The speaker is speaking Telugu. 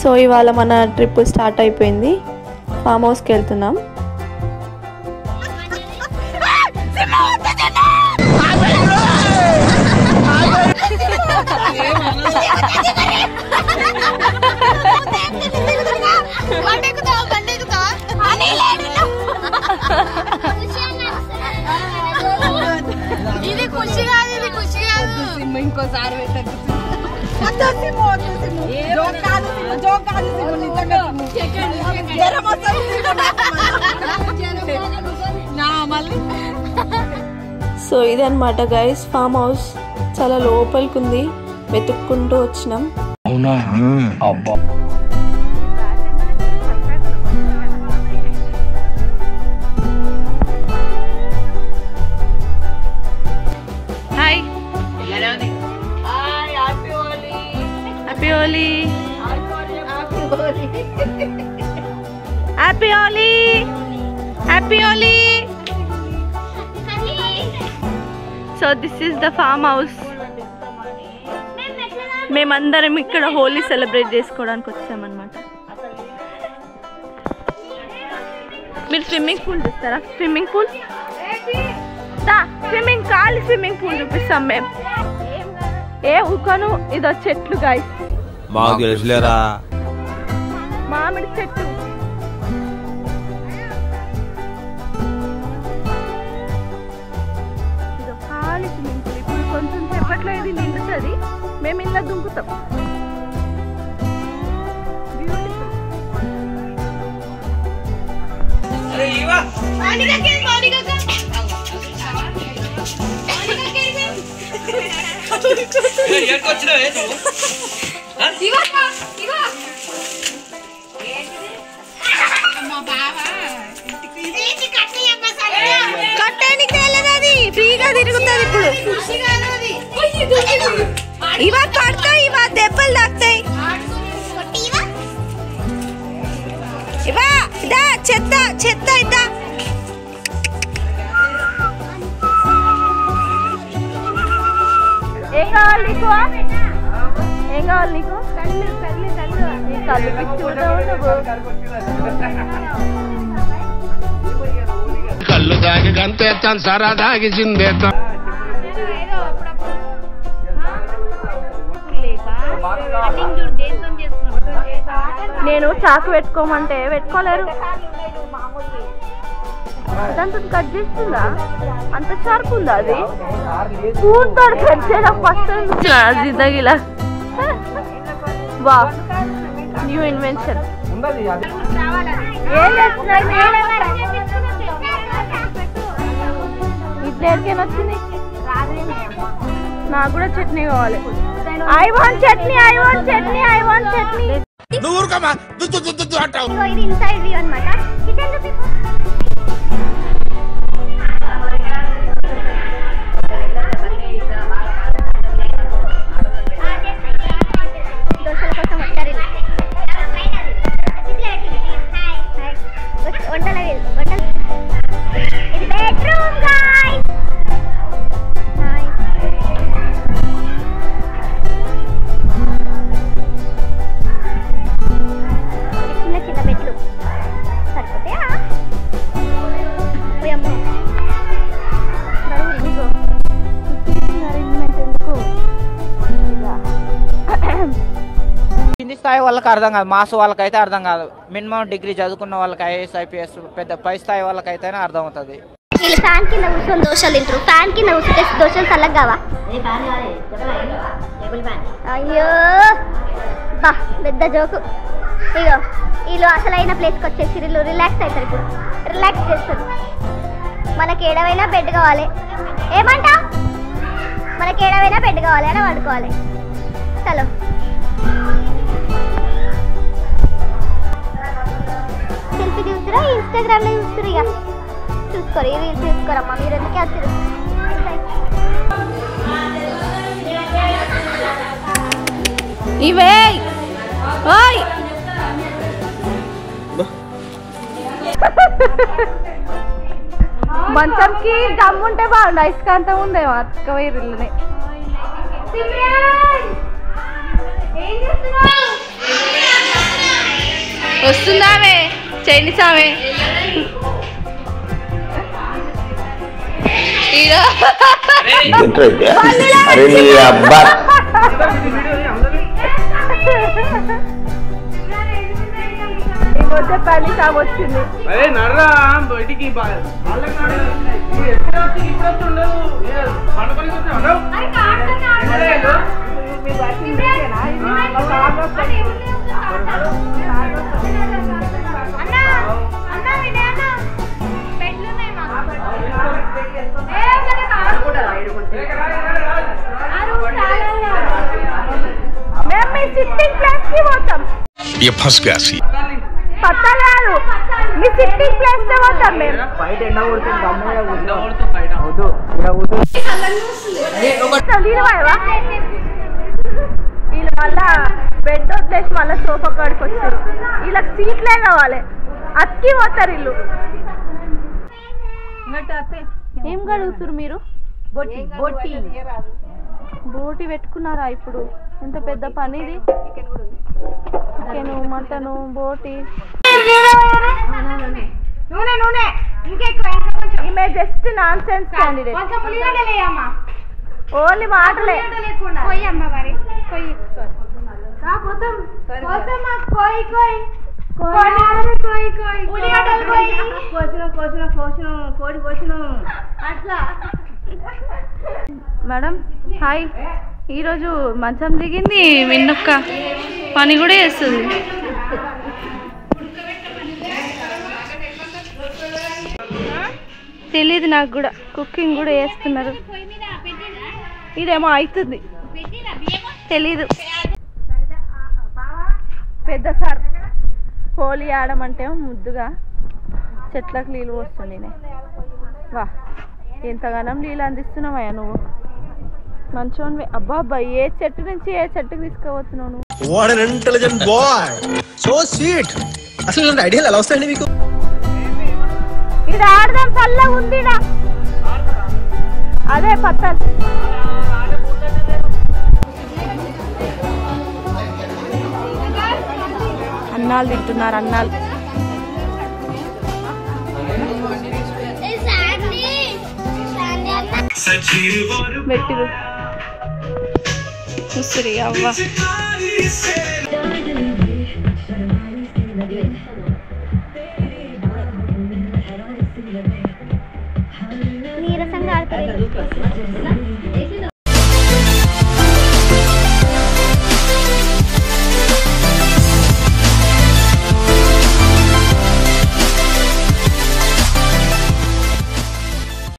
సో ఇవాళ మన ట్రిప్ స్టార్ట్ అయిపోయింది. ఫామ్ హౌస్కి వెళ్తున్నాం. ఇది ఖుషి కాదు, ఇది ఖుషి కాదు. ఇంకోసారి సో ఇదన్నమాట గైస్ ఫామ్ హౌస్. చాలా లోపలికి ఉంది, వెతుక్కుంటూ వచ్చినాం. Hi, happy Holi, happy Holi, happy Holi. So this is the farm house. మేమందరం ఇక్కడ హోలీ సెలబ్రేట్ చేసుకోవడానికి వచ్చామన్నమాట. మీరు స్విమ్మింగ్ పూల్ చూస్తారా? స్విమ్మింగ్ పూల్, స్విమ్మింగ్ ఖాళీ స్విమ్మింగ్ పూల్ చూపిస్తాం మేము. ఏ ఊకను, ఇదో చెట్లు గాయస్, మామిడి చెట్టు. ఇదో ఖాళీ స్విమ్మింగ్ పూల్. ఇప్పుడు కొంచెం సేపట్లో ఇది నిండుతుంది, మేము ఇలా దుంకుతాం. కట్టేనికి వెళ్ళదు, ఫ్రీగా తిరుగుతుంది. ఇప్పుడు ఇవా పడతాయి, ఇవా దెబ్బలు తాకుతాయి. ఇవా ఇదా చెత్త చెత్త ఇద్దా. ఏం కావాలి నీకు? ఏం కావాలి నీకు? కళ్ళు కళ్ళు కళ్ళు కళ్ళు పిచ్చి కళ్ళు దాగి గంతేస్తాను, సరా దాగి చిందేస్తాను. నేను చాకు పెట్టుకోమంటే పెట్టుకోలేరు. దాంతో కట్ చేస్తుందా? అంత షార్ప్ ఉందా? అది పూర్తో కట్ చేయడం ఫస్ట్ జిందగీలా. వా, న్యూ ఇన్వెన్షన్. ఏం చేస్తున్నారు? ఇట్లా వచ్చింది. నాకు కూడా చట్నీ కావాలి. I want chutney, I want chutney, I want chutney. ఇది ఇన్సైడ్ వ్యూ అన్నమాట. దోశల కోసం వచ్చారు. ఇది బెడ్రూమ్ గాయ్స్. చిన్న చిన్న బెడ్లు సరిపోతాయా? కింది స్థాయి వాళ్ళకి అర్థం కాదు, మాస్ వాళ్ళకైతే అర్థం కాదు. మినిమం డిగ్రీ చదువుకున్న వాళ్ళకి ఐఏఎస్ ఐపీఎస్ పెద్ద పై స్థాయి వాళ్ళకైతేనే అర్థం అవుతుంది. వీళ్ళు ఫ్యాన్ కింద కూర్చొని దోశలు తింటారు. ఫ్యాన్ కింద కూర్చుంటే దోశలు చల్లగావా? అయ్యో బా, పెద్ద జోకు. ఇగో వీళ్ళు అసలైన ప్లేస్కి వచ్చేసి వీళ్ళు రిలాక్స్ అవుతారు. ఇప్పుడు రిలాక్స్ చేస్తారు. మనకి ఏడవైనా బెడ్ కావాలి. ఏమంటా? మనకి ఏడవైనా బెడ్ కావాలి అని పడుకోవాలి. చలో సెల్ఫీ చూస్తురా, ఇన్స్టాగ్రామ్లో చూస్తురు. ఇక చూసుకోరు, ఈ రీల్స్ చూసుకోరమ్మా. మీరు ఎందుకే వచ్చారు? ఇవే ఓయ్ మంచంకి గమ్ముంటే బాగుండు. ఐస్కాంతం ఉందేమో అక్క వైరులోనే. ఏం చేస్తున్నావు? వస్తుందామే చైనీస్ ఆమె అరే నీ అబ్బా వచ్చే పని వచ్చింది సిట్టింగ్ ప్లేస్ కి పోతాం ये फंस गया सी పత్తా కాదు మీ సిట్టింగ్ ప్లేస్ లో పోతాం మేము వీళ్ళు మళ్ళా బెడ్ వదిలేసి మళ్ళీ సోఫా కాడికి వచ్చారు వీళ్ళకి సీట్లే కావాలి అక్కి పోతారు ఇల్లు ఏం కడుగుతారు మీరు బోటి పెట్టుకున్నారా ఇప్పుడు ఎంత పెద్ద పని ఇది చికెను మటను బోటి ఈమె just non sense candidate only మాటలే మేడం హాయ్ ఈరోజు మంచం దిగింది మిన్నొక్క పని కూడా చేస్తుంది తెలీదు నాకు కూడా కుకింగ్ కూడా చేస్తున్నారు ఇదేమో అవుతుంది తెలీదు పెద్ద సార్ హోలీ ఆడమంటే ముద్దుగా చెట్లకు నీళ్ళు పోస్తుంది వా ఎంతగానం నీళ్ళు అందిస్తున్నావయ్యా నువ్వు మంచోనివే అబ్బా అబ్బా ఏ చెట్టు నుంచి ఏ చెట్టుకు తీసుకుపోతున్నావు నువ్వు what N intelligent boy so sweet అసలు ఇలాంటి ఐడియాలు ఎలా వస్తాయండి మీకు ఇది ఆడదాం చల్లగా ఉంది అదే పత్తాలు అన్నాలు తింటున్నారు అన్నాలు పెట్టిరు చూస్తురి అవ్వ నీరసంగా ఆడుతుంది